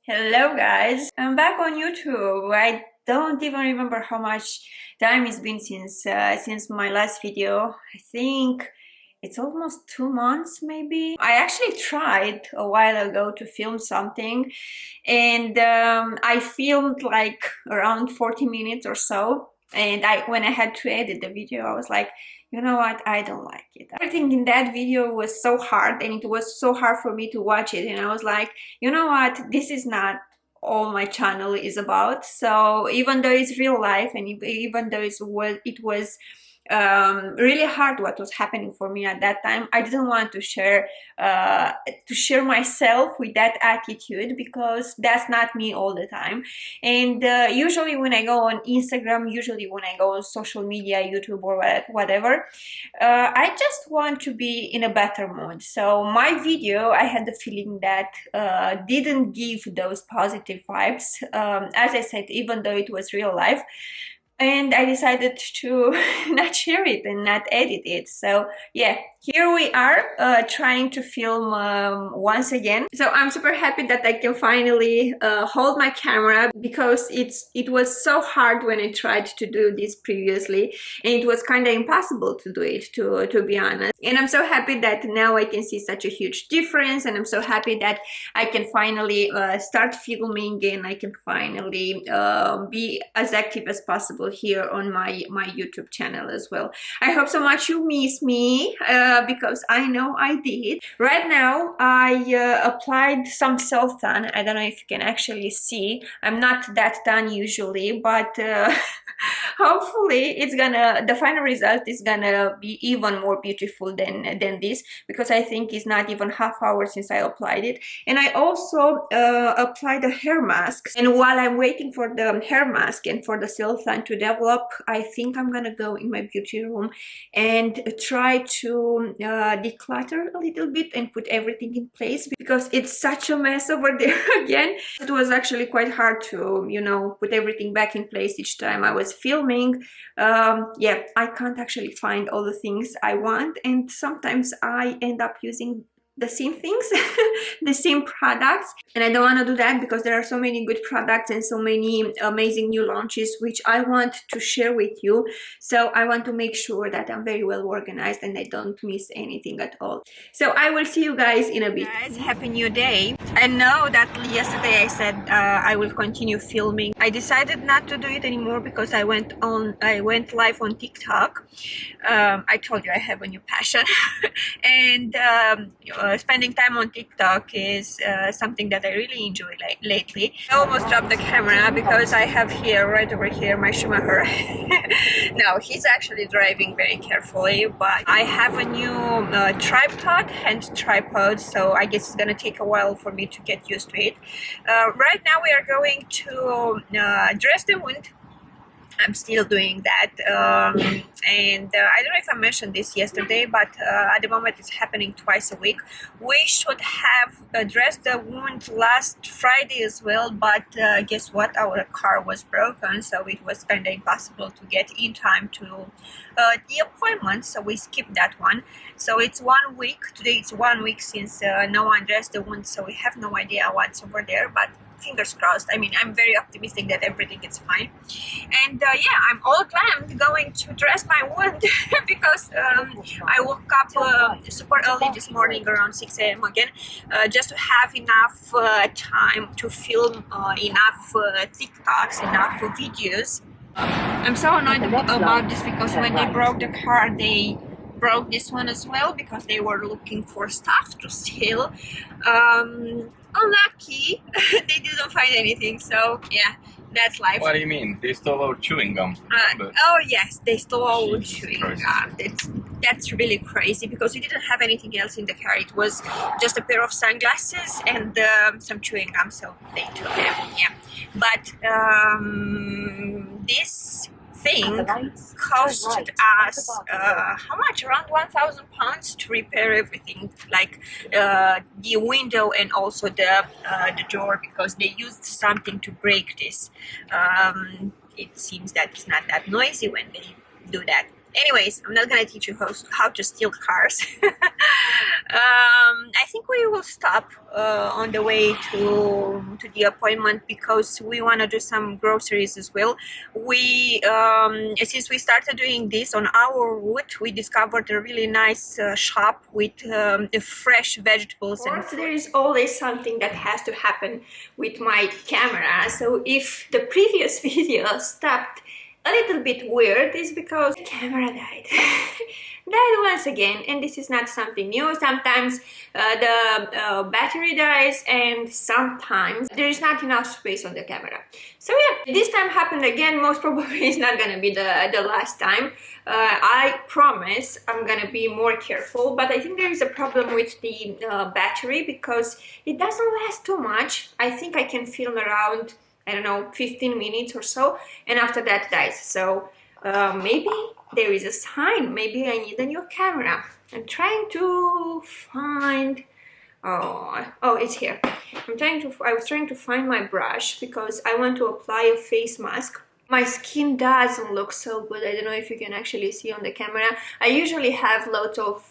Hello guys, I'm back on YouTube. I don't even remember how much time it's been since my last video. I think it's almost 2 months maybe. I actually tried a while ago to film something and I filmed like around 40 minutes or so, and when I had to edit the video I was like, you know what, I don't like it. Everything in that video was so hard and it was so hard for me to watch it, and I was like, you know what, this is not all my channel is about. So even though it's real life and even though it was really hard what was happening for me at that time, I didn't want to share myself with that attitude, because that's not me all the time. And usually when I go on Instagram, usually when I go on social media, YouTube or whatever, I just want to be in a better mood. So my video, I had the feeling that didn't give those positive vibes, as I said, even though it was real life. And I decided to not share it and not edit it. So yeah, here we are trying to film once again. So I'm super happy that I can finally hold my camera, because it was so hard when I tried to do this previously, and it was kind of impossible to do it, to be honest. And I'm so happy that now I can see such a huge difference, and I'm so happy that I can finally start filming, and I can finally be as active as possible here on my YouTube channel as well. I hope so much you miss me, because I know I did. Right now I applied some self-tan. I don't know if you can actually see. I'm not that tan usually, but hopefully the final result is gonna be even more beautiful than this, because I think it's not even half hour since I applied it. And I also applied a hair mask, and while I'm waiting for the hair mask and for the self-tan to develop, I think I'm gonna go in my beauty room and try to declutter a little bit and put everything in place, because it's such a mess over there again. It was actually quite hard to, you know, put everything back in place each time I was filming. Yeah, I can't actually find all the things I want, and sometimes I end up using the same things, the same products, and I don't want to do that, because there are so many good products and so many amazing new launches which I want to share with you. So I want to make sure that I'm very well organized and I don't miss anything at all. So I will see you guys in a bit. Guys, happy new day. I know that yesterday I said I will continue filming. I decided not to do it anymore because I went live on TikTok. I told you I have a new passion and spending time on TikTok is something that I really enjoy lately. I almost dropped the camera because I have here, right over here, my Schumacher. No, he's actually driving very carefully, but I have a new tripod, hand tripod, so I guess it's gonna take a while for me to get used to it. Right now we are going to dress the wound. I'm still doing that, and I don't know if I mentioned this yesterday, but at the moment it's happening twice a week. We should have addressed the wound last Friday as well, but guess what, our car was broken, so it was kind of impossible to get in time to the appointment, so we skipped that one. So it's 1 week, today it's 1 week since no one addressed the wound, so we have no idea what's over there, but fingers crossed. I mean, I'm very optimistic that everything is fine. And yeah, I'm all glammed going to dress my wound because I woke up super early this morning around 6 a.m. again, just to have enough time to film enough TikToks, enough videos. I'm so annoyed about this, because when they broke the car, they broke this one as well, because they were looking for stuff to steal. Unlucky, they didn't find anything, so yeah, that's life. What do you mean? They stole our chewing gum. Oh yes, they stole our chewing gum. That's really crazy, because we didn't have anything else in the car. It was just a pair of sunglasses and some chewing gum, so they took them, yeah. But this thing cost us how much? Around £1,000 to repair everything, like the window and also the door, because they used something to break this. It seems that it's not that noisy when they do that. Anyways, I'm not gonna teach you how to steal cars. I think we will stop on the way to the appointment because we want to do some groceries as well. We since we started doing this on our route, we discovered a really nice shop with the fresh vegetables. Of course, there is always something that has to happen with my camera. So if the previous video stopped a little bit weird, is because the camera died. Died once again, and this is not something new. Sometimes the battery dies, and sometimes there is not enough space on the camera. So yeah, this time happened again. Most probably it's not gonna be the last time. I promise I'm gonna be more careful, but I think there is a problem with the battery because it doesn't last too much. I think I can film around, I don't know, 15 minutes or so, and after that dies. So maybe there is a sign. Maybe I need a new camera. I'm trying to find. Oh, it's here. I was trying to find my brush because I want to apply a face mask. My skin doesn't look so good. I don't know if you can actually see on the camera. I usually have lots of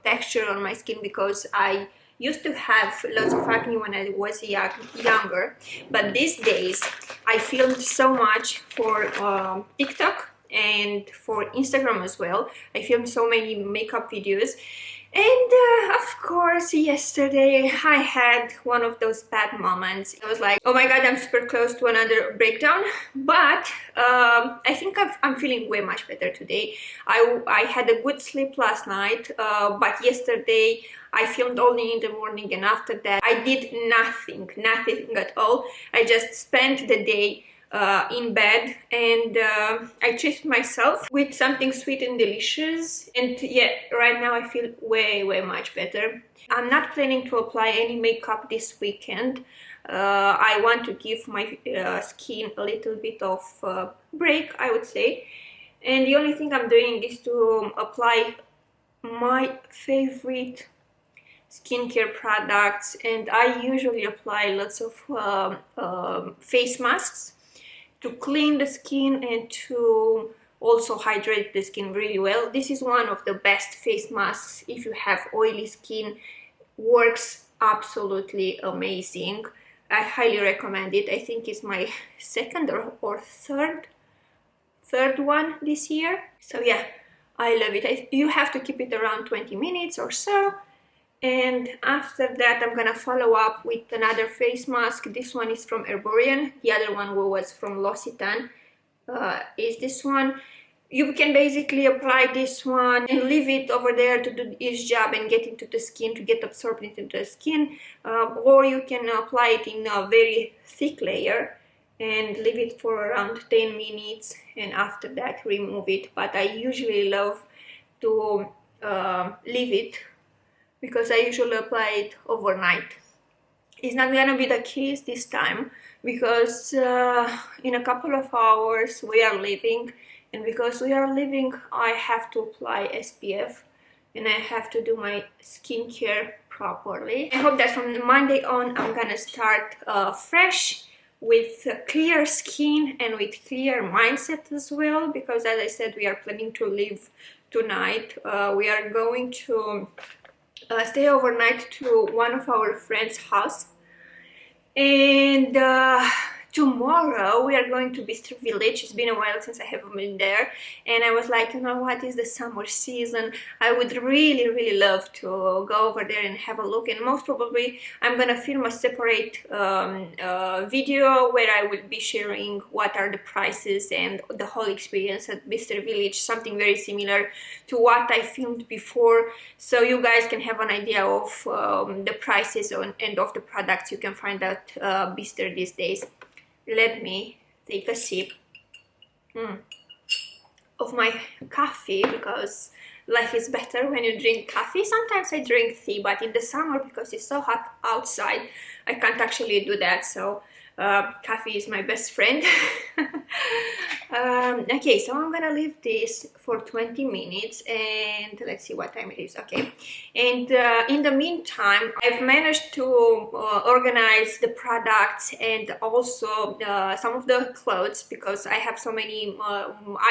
texture on my skin because I used to have lots of acne when I was younger, but these days I filmed so much for TikTok and for Instagram as well. I filmed so many makeup videos, and of course yesterday I had one of those bad moments. I was like, oh my god, I'm super close to another breakdown, but I think I'm feeling way much better today. I had a good sleep last night, but yesterday I filmed only in the morning, and after that I did nothing at all. I just spent the day in bed, and I treated myself with something sweet and delicious, and yeah, right now I feel way much better. I'm not planning to apply any makeup this weekend. I want to give my skin a little bit of break, I would say, and the only thing I'm doing is to apply my favorite skincare products, and I usually apply lots of face masks to clean the skin and to also hydrate the skin really well. This is one of the best face masks if you have oily skin. Works absolutely amazing. I highly recommend it. I think it's my second or third one this year. So yeah, I love it. You have to keep it around 20 minutes or so. And after that I'm gonna follow up with another face mask. This one is from Herborian, the other one was from L'Occitane. Is this one. You can basically apply this one and leave it over there to do its job and get into the skin, to get absorbed into the skin, or you can apply it in a very thick layer and leave it for around 10 minutes, and after that remove it. But I usually love to leave it because I usually apply it overnight. It's not gonna be the case this time because in a couple of hours we are leaving, and because we are leaving I have to apply SPF and I have to do my skincare properly. I hope that from Monday on I'm gonna start fresh with clear skin and with clear mindset as well, because as I said, we are planning to leave tonight. We are going to stay overnight to one of our friends' house, and tomorrow we are going to Bistro Village. It's been a while since I haven't been there, and I was like, you know what, it's the summer season. I would really love to go over there and have a look, and most probably I'm gonna film a separate video where I will be sharing what are the prices and the whole experience at Bistro Village, something very similar to what I filmed before, so you guys can have an idea of the prices and of the products you can find at Bistro these days. Let me take a sip of my coffee, because life is better when you drink coffee. Sometimes I drink tea, but in the summer, because it's so hot outside, I can't actually do that. So Coffee is my best friend. Okay, so I'm gonna leave this for 20 minutes and let's see what time it is. Okay, and in the meantime I've managed to organize the products and also some of the clothes, because I have so many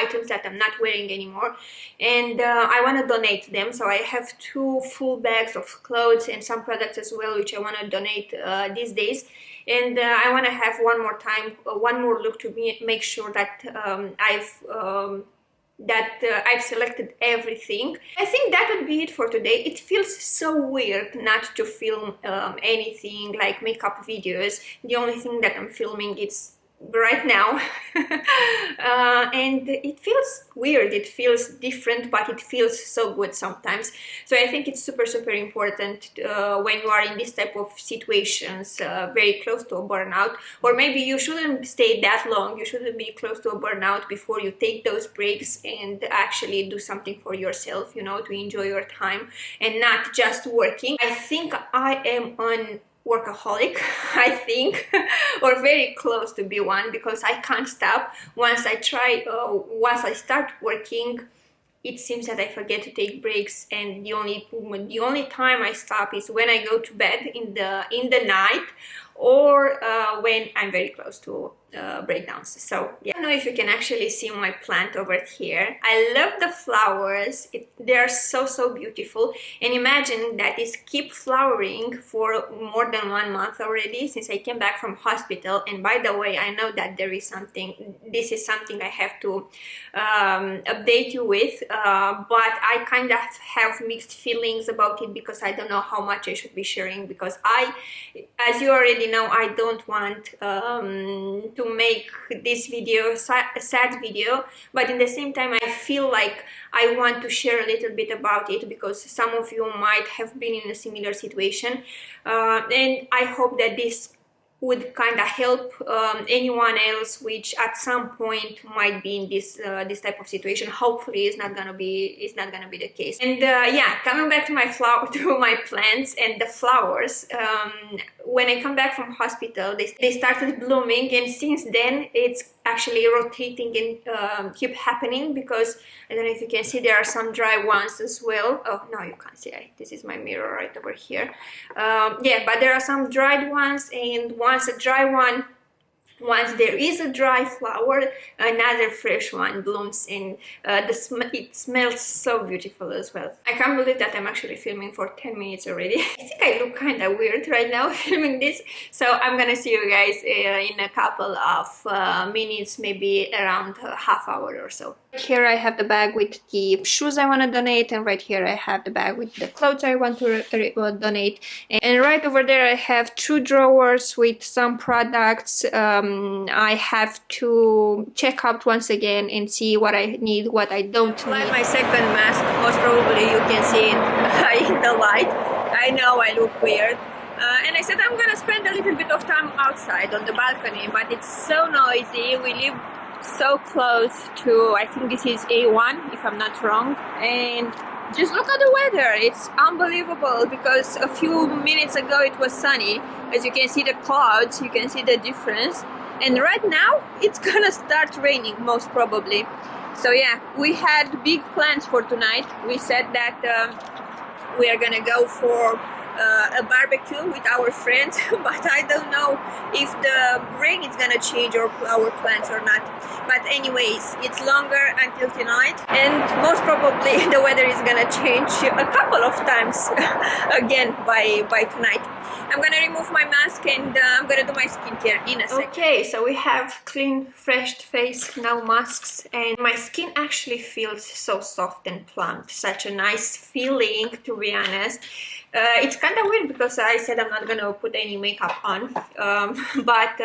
items that I'm not wearing anymore, and I want to donate them. So I have 2 full bags of clothes and some products as well, which I want to donate these days. And I want to have one more look to make sure that I've selected everything. I think that would be it for today. It feels so weird not to film anything like makeup videos. The only thing that I'm filming is right now. And it feels weird, it feels different, but it feels so good sometimes. So I think it's super important when you are in this type of situations, very close to a burnout, or maybe you shouldn't stay that long, you shouldn't be close to a burnout before you take those breaks and actually do something for yourself, you know, to enjoy your time and not just working. I think I am on workaholic, I think, or very close to be one, because I can't stop. Once I start working, it seems that I forget to take breaks, and the only time I stop is when I go to bed in the night, or when I'm very close to breakdowns. So yeah, I don't know if you can actually see my plant over here. I love the flowers. They are so beautiful, and imagine that this keep flowering for more than 1 month already since I came back from hospital. And by the way, I know that this is something I have to update you with, but I kind of have mixed feelings about it, because I don't know how much I should be sharing, because as you already know, I don't want to make this video a sad video, but in the same time I feel like I want to share a little bit about it, because some of you might have been in a similar situation, and I hope that this would kind of help anyone else which at some point might be in this type of situation. Hopefully it's not gonna be the case. And yeah, coming back to my plants and the flowers, when I come back from hospital, they started blooming, and since then it's actually rotating and keep happening, because I don't know if you can see, there are some dry ones as well. Oh no, you can't see. This is my mirror right over here. Yeah, but there are some dried ones, and once there is a dry flower, another fresh one blooms, and it smells so beautiful as well. I can't believe that I'm actually filming for 10 minutes already. I think I look kind of weird right now filming this, so I'm gonna see you guys in a couple of minutes, maybe around a half hour or so. Here I have the bag with the shoes I want to donate, and right here I have the bag with the clothes I want to donate, and right over there I have 2 drawers with some products I have to check out once again and see what I need, what I don't need. Like my second mask, most probably you can see it in the light. I know I look weird. And I said I'm gonna spend a little bit of time outside on the balcony, but it's so noisy. We live so close to, I think this is A1 if I'm not wrong, and just look at the weather. It's unbelievable, because a few minutes ago it was sunny. As you can see the clouds, you can see the difference, and right now it's gonna start raining most probably. So yeah, we had big plans for tonight. We said that we are gonna go for a barbecue with our friends, but I don't know if the rain is gonna change our plans or not. But anyways, it's longer until tonight, and most probably the weather is gonna change a couple of times again by tonight. I'm gonna remove my mask, and I'm gonna do my skincare in a second. Okay, so we have clean, fresh face, no masks, and my skin actually feels so soft and plump. Such a nice feeling, to be honest. It's kind of weird, because I said I'm not gonna put any makeup on, but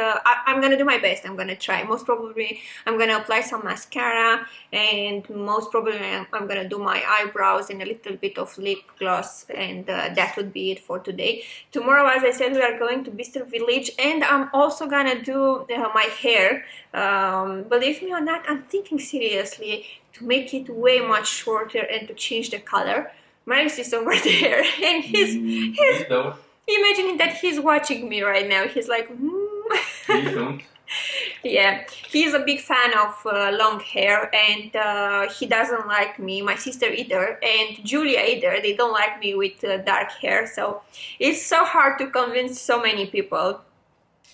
I'm gonna do my best. I'm gonna try. Most probably I'm gonna apply some mascara, and most probably I'm gonna do my eyebrows and a little bit of lip gloss, and that would be it for today. Tomorrow, as I said, we are going to Bicester Village, and I'm also gonna do my hair. Believe me or not, I'm thinking seriously to make it way much shorter and to change the color. Marius is over there, and he's imagining that he's watching me right now. He's like, Please don't. Yeah, he's a big fan of long hair, and he doesn't like me, my sister either, and Julia either. They don't like me with dark hair, so it's so hard to convince so many people.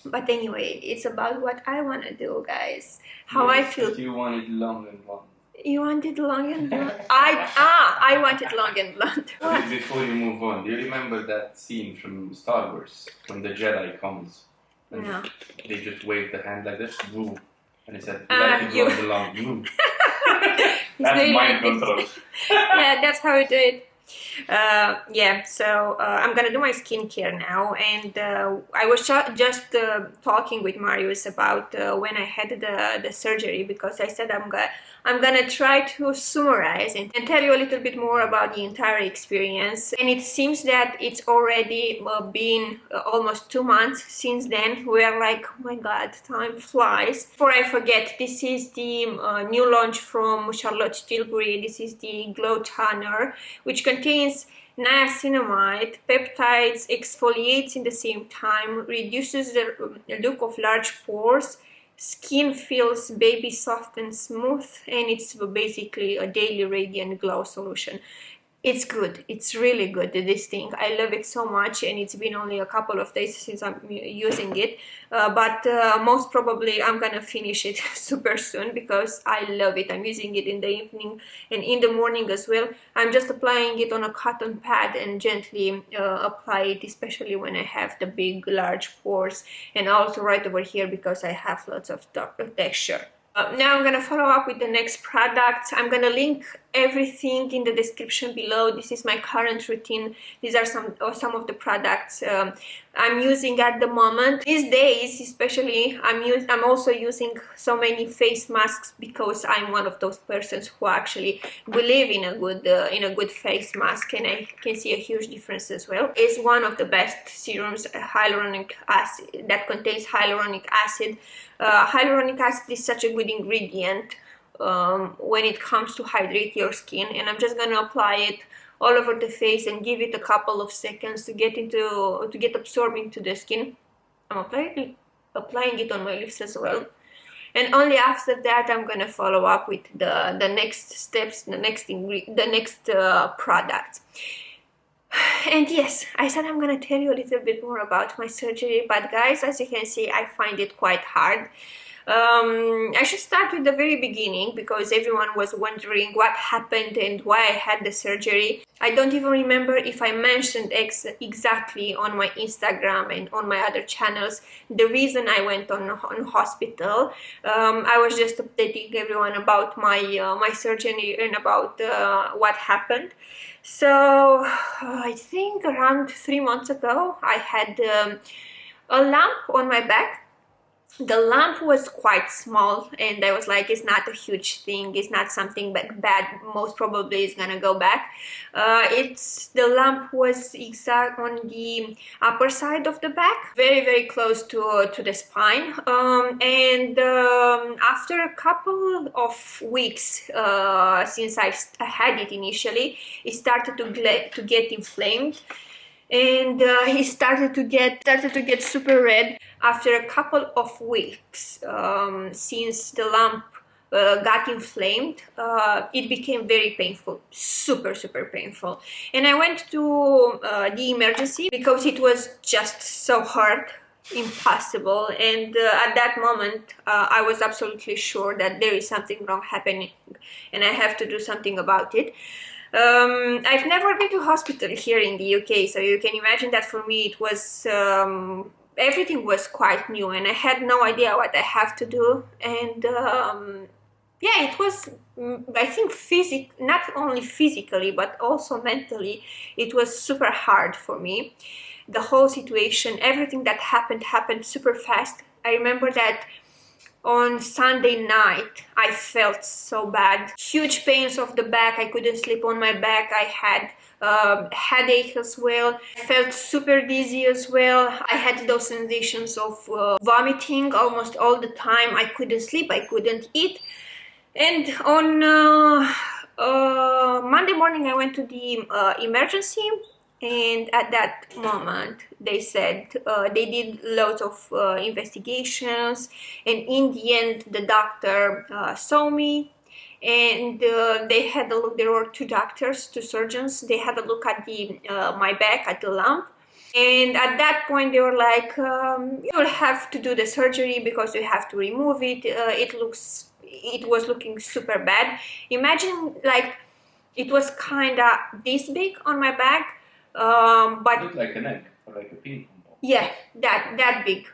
But anyway, it's about what I want to do, guys. How I feel. But you want it long and blonde. You want it long and blonde? I want it long and blonde. Before you move on, do you remember that scene from Star Wars when the Jedi comes? And No. they just wave the hand like this, woo, and he said, "Let it you- blonde along, woo." He's That's doing mind like this. control. Yeah, that's how we do it. Yeah, so I'm gonna do my skincare now, and I was just talking with Marius about when I had the surgery, because I said I'm gonna try to summarize and tell you a little bit more about the entire experience. And it seems that it's already been almost 2 months since then. We're like, oh my god, time flies. Before I forget, this is the new launch from Charlotte Tilbury. This is the Glow Toner, which contains niacinamide, peptides, exfoliates in the same time, reduces the look of large pores, skin feels baby soft and smooth, and it's basically a daily radiant glow solution. It's good. It's really good, this thing. I love it so much, and it's been only a couple of days since I'm using it. But most probably I'm gonna finish it super soon because I love it. I'm using it in the evening and in the morning as well. I'm just applying it on a cotton pad and gently apply it, especially when I have the big, large pores, and also right over here because I have lots of texture. Now I'm gonna follow up with the next product. I'm gonna link everything in the description below. This is my current routine. These are some of the products I'm using at the moment. These days, especially, I'm also using so many face masks because I'm one of those persons who actually believe in a good face mask, and I can see a huge difference as well. It's one of the best serums, hyaluronic acid, that contains hyaluronic acid. Hyaluronic acid is such a good ingredient when it comes to hydrate your skin, and I'm just gonna apply it all over the face and give it a couple of seconds to get absorbed into the skin. I'm applying it on my lips as well, and only after that I'm gonna follow up with the next steps, the next product. And yes, I said I'm gonna tell you a little bit more about my surgery, but guys, as you can see, I find it quite hard. I should start with the very beginning because everyone was wondering what happened and why I had the surgery. I don't even remember if I mentioned exactly on my Instagram and on my other channels the reason I went on hospital. I was just updating everyone about my surgery and about what happened. So I think around 3 months ago I had a lump on my back. The lump was quite small, and I was like, it's not a huge thing, it's not something bad, most probably it's gonna go back. The lump was exact on the upper side of the back, very close to the spine, and after a couple of weeks since I had it initially, it started to get inflamed, and he started to get super red. After a couple of weeks since the lump got inflamed, it became very painful, super painful, and I went to the emergency because it was just so hard, impossible, and at that moment I was absolutely sure that there is something wrong happening and I have to do something about it. I've never been to hospital here in the UK, so you can imagine that for me it was everything was quite new, and I had no idea what I have to do. And yeah, it was, I think, not only physically but also mentally, it was super hard for me. The whole situation, everything that happened super fast. I remember that on Sunday night, I felt so bad. Huge pains of the back. I couldn't sleep on my back. I had headache as well. I felt super dizzy as well. I had those sensations of vomiting almost all the time. I couldn't sleep. I couldn't eat. And on Monday morning, I went to the emergency, and at that moment they said they did lots of investigations, and in the end the doctor saw me, and they had a look. There were two doctors, two surgeons. They had a look at the my back, at the lump, and at that point they were like, you will have to do the surgery because you have to remove it. It was looking super bad. Imagine, like, it was kind of this big on my back, It but looked like an egg or like a ping pong ball. yeah, that big.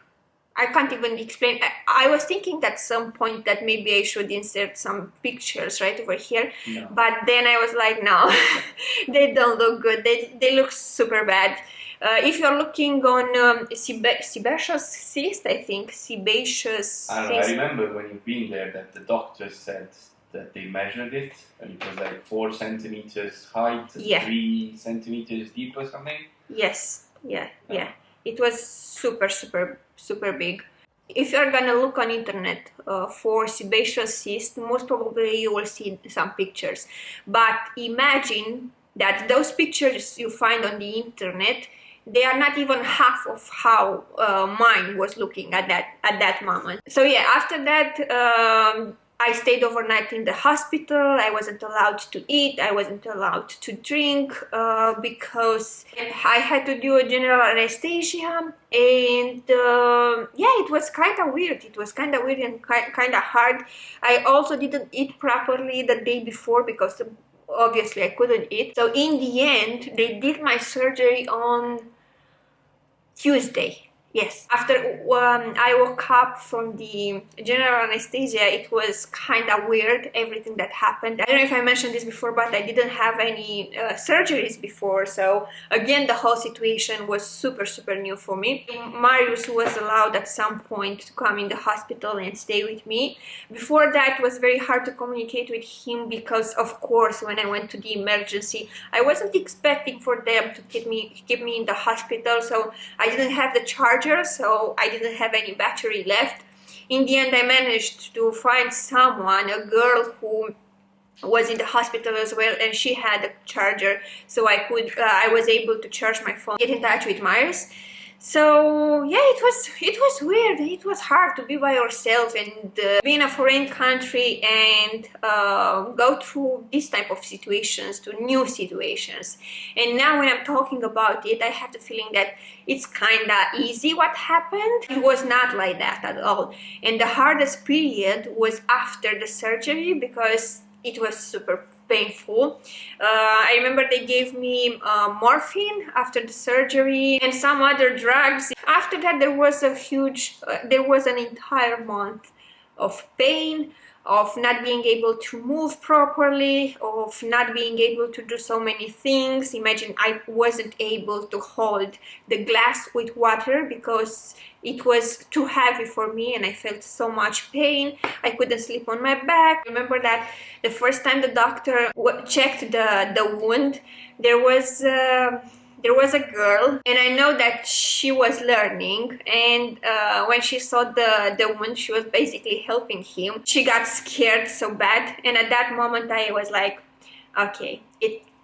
I can't even explain. I was thinking at some point that maybe I should insert some pictures right over here, No. but then I was like, no, they don't look good. They look super bad. If you're looking on sebaceous cyst, I think sebaceous I don't know, I cyst. remember when you've been there that the doctor said that they measured it and it was like 4 centimeters height and Yeah. 3 centimeters deep or something. Yes, yeah. It was super big. If you're gonna look on internet for sebaceous cyst, most probably you will see some pictures. But imagine that those pictures you find on the internet, they are not even half of how mine was looking at that moment. So yeah, after that, I stayed overnight in the hospital. I wasn't allowed to eat. I wasn't allowed to drink because I had to do a general anesthesia. And yeah, it was kind of weird. It was kind of weird and kind of hard. I also didn't eat properly the day before because obviously I couldn't eat. So in the end, they did my surgery on Tuesday. Yes. After I woke up from the general anesthesia, it was kind of weird, everything that happened. I don't know if I mentioned this before, but I didn't have any surgeries before. So again, the whole situation was super new for me. Marius was allowed at some point to come in the hospital and stay with me. Before that, it was very hard to communicate with him because, of course, when I went to the emergency, I wasn't expecting for them to keep me in the hospital. So I didn't have the charger, so I didn't have any battery left. In the end, I managed to find someone, a girl who was in the hospital as well, and she had a charger, so I was able to charge my phone, get in touch with Marius. So yeah, it was weird. It was hard to be by yourself and be in a foreign country and go through this type of situations, to new situations. And now when I'm talking about it, I have the feeling that it's kind of easy what happened. It was not like that at all. And the hardest period was after the surgery because it was super painful. I remember they gave me morphine after the surgery and some other drugs. After that, there was an entire month of pain, of not being able to move properly, of not being able to do so many things. Imagine I wasn't able to hold the glass with water because it was too heavy for me and I felt so much pain. I couldn't sleep on my back. I remember that the first time the doctor checked the wound, there was a girl, and I know that she was learning, and when she saw the wound, she was basically helping him. She got scared so bad, and at that moment I was like, okay,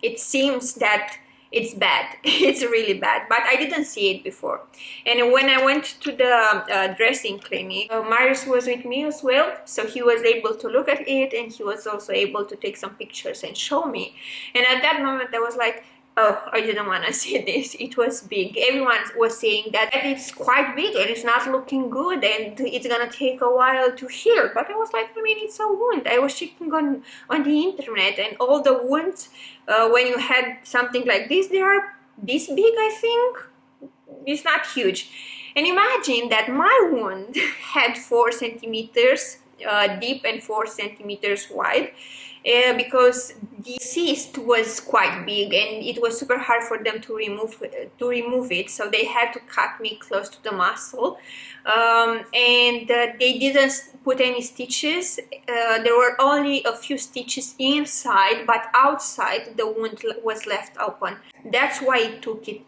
it seems that it's bad. It's really bad, but I didn't see it before. And when I went to the dressing clinic, Marius was with me as well, so he was able to look at it, and he was also able to take some pictures and show me. And at that moment I was like, oh, I didn't want to see this. It was big. Everyone was saying that it's quite big and it's not looking good and it's gonna take a while to heal. But I was like, I mean, it's a wound. I was checking on the internet, and all the wounds, when you had something like this, they are this big, I think. It's not huge. And imagine that my wound had 4 centimeters deep and 4 centimeters wide. Because the cyst was quite big and it was super hard for them to remove it, so they had to cut me close to the muscle, and they didn't put any stitches. There were only a few stitches inside, but outside the wound was left open. That's why it took it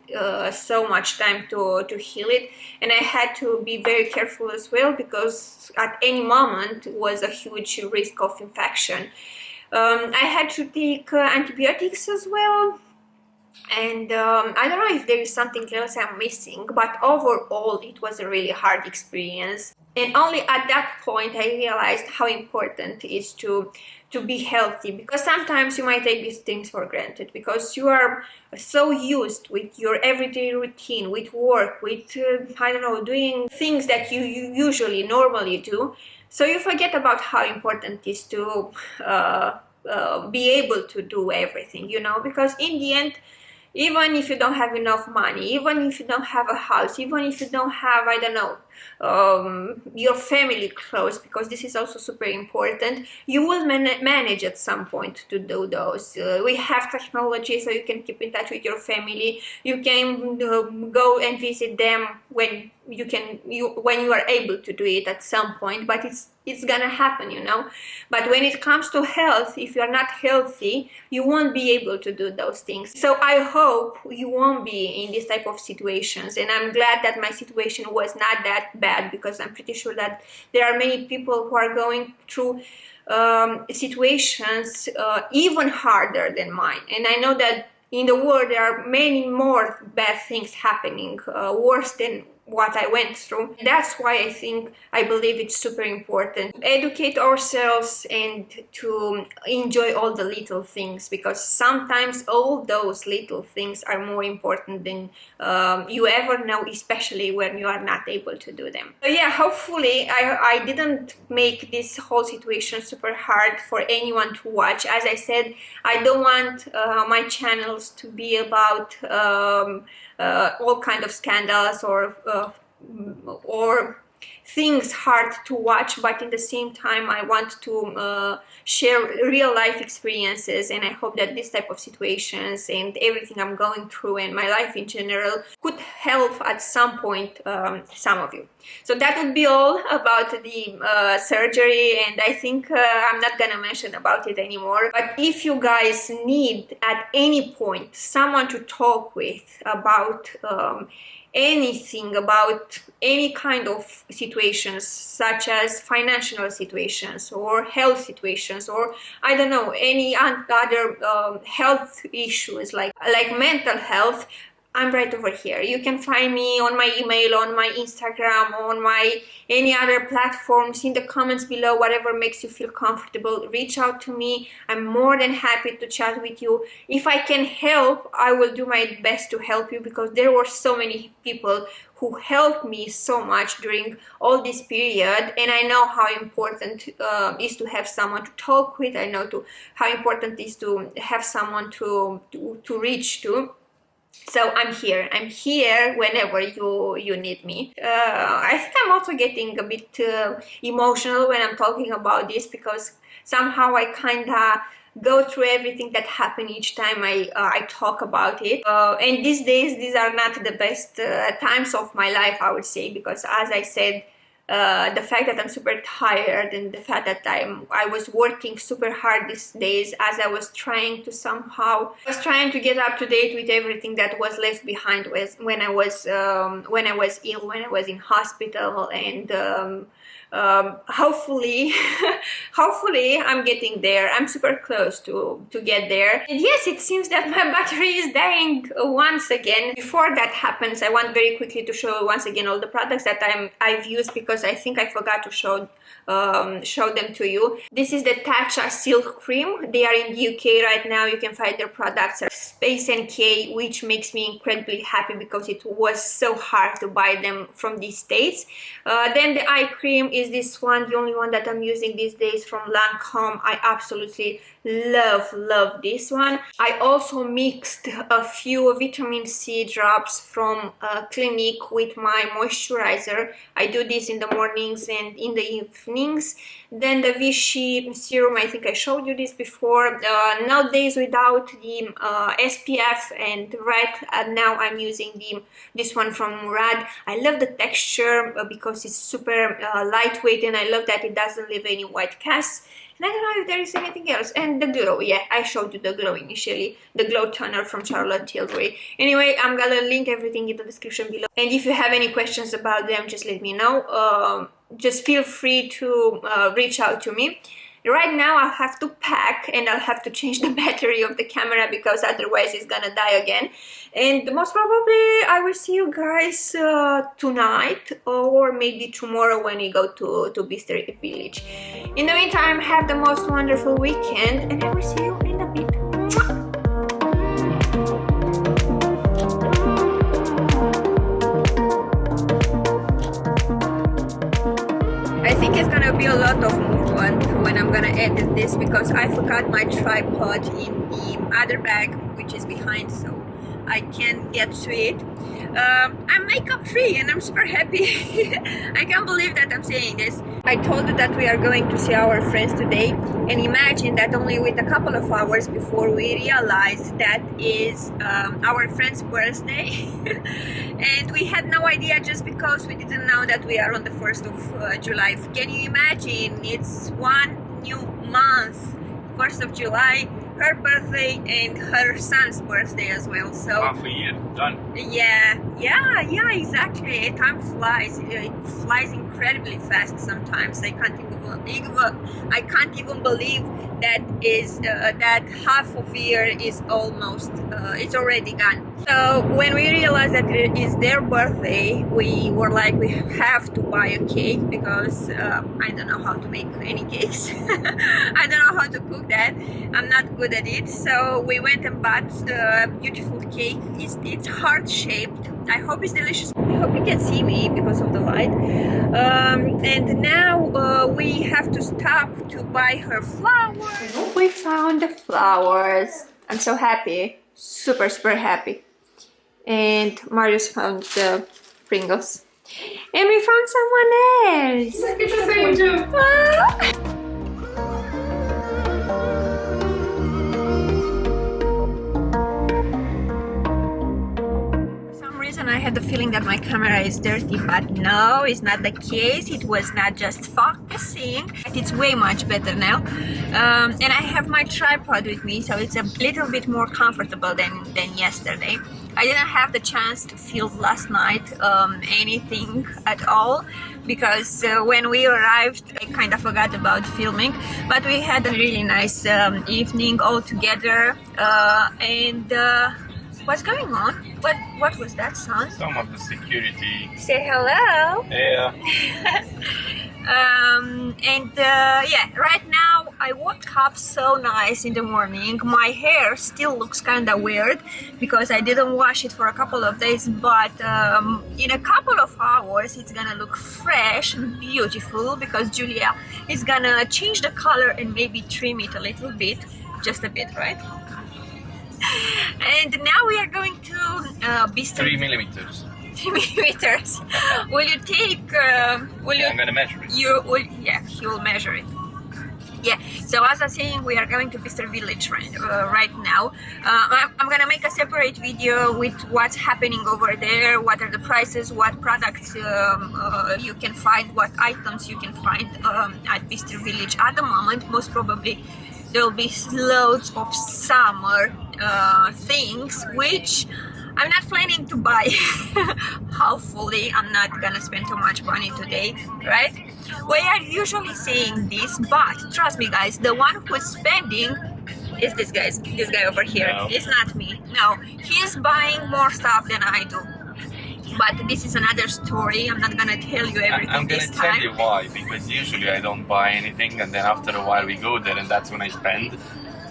so much time to heal it, and I had to be very careful as well because at any moment was a huge risk of infection. I had to take antibiotics as well. And I don't know if there is something else I'm missing, but overall it was a really hard experience. And only at that point I realized how important it is to be healthy, because sometimes you might take these things for granted because you are so used with your everyday routine, with work, with I don't know, doing things that you usually normally do. So you forget about how important it is to be able to do everything, you know, because in the end, even if you don't have enough money, even if you don't have a house, even if you don't have, I don't know, your family close, because this is also super important, you will manage at some point to do those. We have technology, so you can keep in touch with your family. You can go and visit them when when you are able to do it at some point, but it's gonna happen, you know. But when it comes to health, if you're not healthy, you won't be able to do those things. So I hope you won't be in this type of situations, and I'm glad that my situation was not that bad, because I'm pretty sure that there are many people who are going through situations even harder than mine. And I know that in the world there are many more bad things happening, worse than what I went through. That's why I believe it's super important to educate ourselves and to enjoy all the little things, because sometimes all those little things are more important than you ever know, especially when you are not able to do them. So yeah, hopefully I didn't make this whole situation super hard for anyone to watch. As I said, I don't want my channels to be about all kind of scandals or things hard to watch, but in the same time I want to share real life experiences, and I hope that this type of situations and everything I'm going through and my life in general could help at some point some of you. So that would be all about the surgery, and I think I'm not gonna mention about it anymore. But if you guys need at any point someone to talk with about anything, about any kind of situations, such as financial situations or health situations, or I don't know, any other health issues like mental health, I'm right over here. You can find me on my email, on my Instagram, on my any other platforms, in the comments below, whatever makes you feel comfortable. Reach out to me. I'm more than happy to chat with you. If I can help, I will do my best to help you, because there were so many people who helped me so much during all this period, and I know how important is to have someone to talk with. I know how important it is to have someone to reach to. So I'm here whenever you need me. I think I'm also getting a bit emotional when I'm talking about this, because somehow I kind of go through everything that happened each time I talk about it. And these days, these are not the best times of my life, I would say, because as I said, the fact that I'm super tired, and the fact that I was working super hard these days, as I was trying to get up to date with everything that was left behind when I was ill, when I was in hospital, and hopefully hopefully I'm getting there. I'm super close to get there. And yes, it seems that my battery is dying once again. Before that happens, I want very quickly to show once again all the products that I've used, because I think I forgot to show them to you. This is the Tatcha Silk Cream. They are in the UK right now. You can find their products at Space NK, which makes me incredibly happy, because it was so hard to buy them from these states. Then the eye cream is this one, the only one that I'm using these days, from Lancome. I absolutely love this one. I also mixed a few vitamin C drops from Clinique with my moisturizer. I do this in the mornings and in the evenings. Then the Vichy serum, I think I showed you this before. Nowadays without the SPF, and now I'm using this one from Murad. I love the texture because it's super lightweight, and I love that it doesn't leave any white casts. And I don't know if there is anything else. And the glow, yeah, I showed you the glow initially, the glow toner from Charlotte Tilbury. Anyway, I'm gonna link everything in the description below, and if you have any questions about them, just let me know. Just feel free to reach out to me. Right now I'll have to pack and I'll have to change the battery of the camera because otherwise it's gonna die again. And most probably I will see you guys tonight or maybe tomorrow when we go to Bicester Village. In the meantime, have the most wonderful weekend and I will see you in a bit. I think it's gonna be a lot of movement when I'm gonna edit this because I forgot my tripod in the other bag, which is behind, so I can't get to it. I'm makeup free and I'm super happy. I can't believe that I'm saying this. I told you that we are going to see our friends today, and imagine that only with a couple of hours before we realized that is our friend's birthday. And we had no idea just because we didn't know that we are on the 1st of July. Can you imagine? It's one new month, 1st of July, her birthday and her son's birthday as well. So half a year done. Yeah, exactly. Time flies. It flies incredibly fast sometimes. I can't even believe that is that half of year is almost it's already gone. So when we realized that it is their birthday, we were like, we have to buy a cake because I don't know how to make any cakes. I don't know how to cook that. I'm not good at it. So we went and bought a beautiful cake. It's heart shaped. I hope it's delicious. I hope you can see me because of the light. And now we have to stop to buy her flowers. We found the flowers. I'm so happy. Super happy. And Marius found the Pringles. And we found someone else. Look at this angel. I had the feeling that my camera is dirty, but no, it's not the case. It was not just focusing. It's way much better now. And I have my tripod with me, so it's a little bit more comfortable than yesterday. I didn't have the chance to film last night anything at all because when we arrived I kind of forgot about filming, but we had a really nice evening all together. What's going on? What was that sound? Some of the security. Say hello. Yeah. Yeah, right now I woke up so nice in the morning. My hair still looks kind of weird because I didn't wash it for a couple of days, but in a couple of hours it's gonna look fresh and beautiful because Julia is gonna change the color and maybe trim it a little bit, just a bit, right? And now we are going to Bicester. 3 millimeters. 3 millimeters. Will you take? Will you? I'm gonna measure it. You will. Yeah, he will measure it. Yeah. So as I was saying, we are going to Bicester Village right now. I'm gonna make a separate video with what's happening over there, what are the prices, what products you can find, what items you can find at Bicester Village at the moment. Most probably there will be loads of summer things which I'm not planning to buy. Hopefully I'm not gonna spend too much money today, right? We are usually saying this, but trust me guys, the one who's spending is this guy over here. No. It's not me. No, he's buying more stuff than I do. But this is another story. I'm not gonna tell you everything I'm gonna this time. tell you why, because usually I don't buy anything and then after a while we go there and that's when I spend.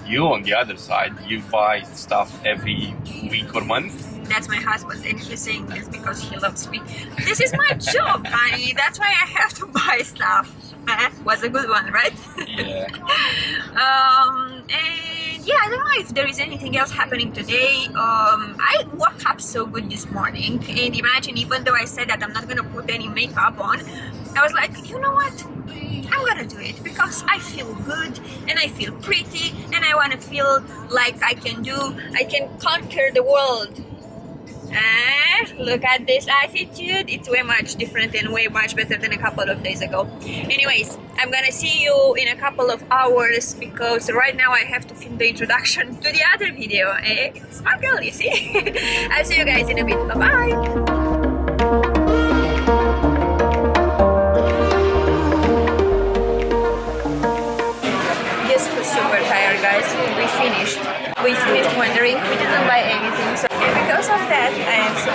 You on the other side, you buy stuff every week or month. That's my husband and he's saying this because he loves me. This is my job, honey. That's why I have to buy stuff. Was a good one, right? Yeah. And yeah, I don't know if there is anything else happening today. I woke up so good this morning, and imagine, even though I said that I'm not gonna put any makeup on, I was like, you know what? I'm gonna do it because I feel good and I feel pretty and I want to feel like I can conquer the world. Look at this attitude. It's way much different and way much better than a couple of days ago. Anyways, I'm gonna see you in a couple of hours because right now I have to film the introduction to the other video. Smart girl, you see? I'll see you guys in a bit. Bye-bye.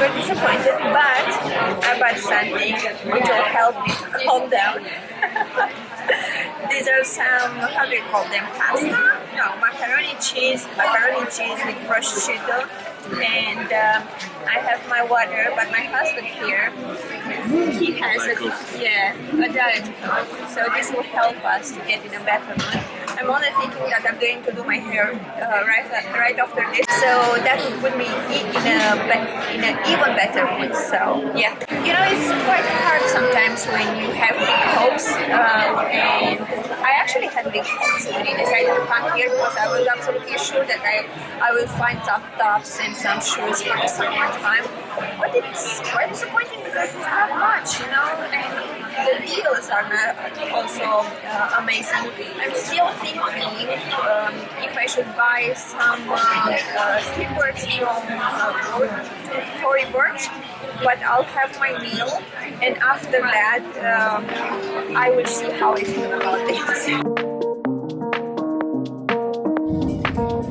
super disappointed, but I bought something which will help me to calm down. These are some, how do you call them, pasta? No, macaroni cheese with prosciutto, and I have my water, but my husband here, he has a diet coke, so this will help us to get in a better mood. I'm only thinking that I'm going to do my hair right after this, so that will put me in an even better mood. So yeah, you know, it's quite hard sometimes when you have big hopes, and I actually had big hopes when I decided to come here because I was absolutely sure that I will find some tops and some shoes for the summertime. But it's quite disappointing because it's not much, you know, and the deals are not also amazing. I'm still thinking if I should buy some slippers from Tory Burch, but I'll have my meal, and after that I will see how I feel about this.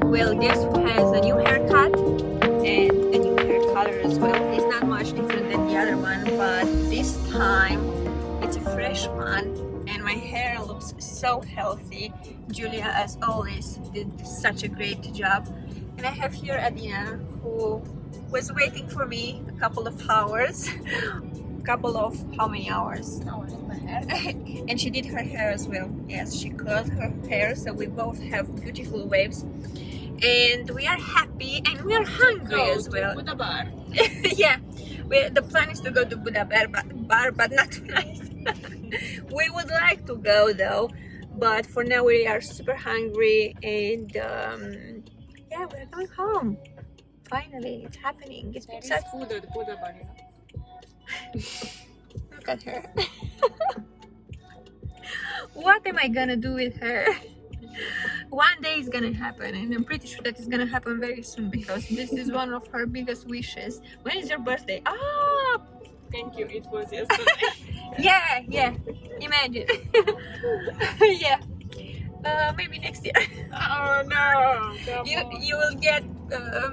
Well, guess who has a new haircut and a new hair color as well? It's not much different than the other one, but this time it's a fresh one and my hair looks so healthy. Julia, as always, did such a great job. And I have here Adina, who was waiting for me a couple of hours. Couple of how many hours? My hair. And she did her hair as well. Yes, she curled her hair, so we both have beautiful waves. And we are happy and we are hungry as well. Buddha bar. Yeah, the plan is to go to Buddha bar, but not tonight. We would like to go though, but for now we are super hungry, and yeah, we're going home. Finally, it's happening. It's been such food at Buddha bar, you know? Look at her. What am I gonna do with her? One day is gonna happen, and I'm pretty sure that it's gonna happen very soon because this is one of her biggest wishes. When is your birthday? Ah! Thank you, it was yesterday. Yeah. Imagine. Yeah. Maybe next year. Oh no! You will get.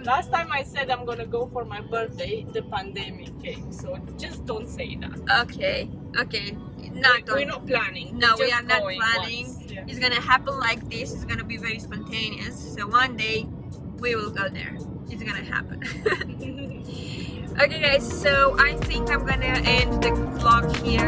Last time I said I'm gonna go for my birthday, the pandemic came, so just don't say that. Okay. We're not planning. No, we Just are not going planning. once, yeah. It's gonna happen like this. It's gonna be very spontaneous. So one day we will go there. It's gonna happen. Okay guys, so I think I'm gonna end the vlog here.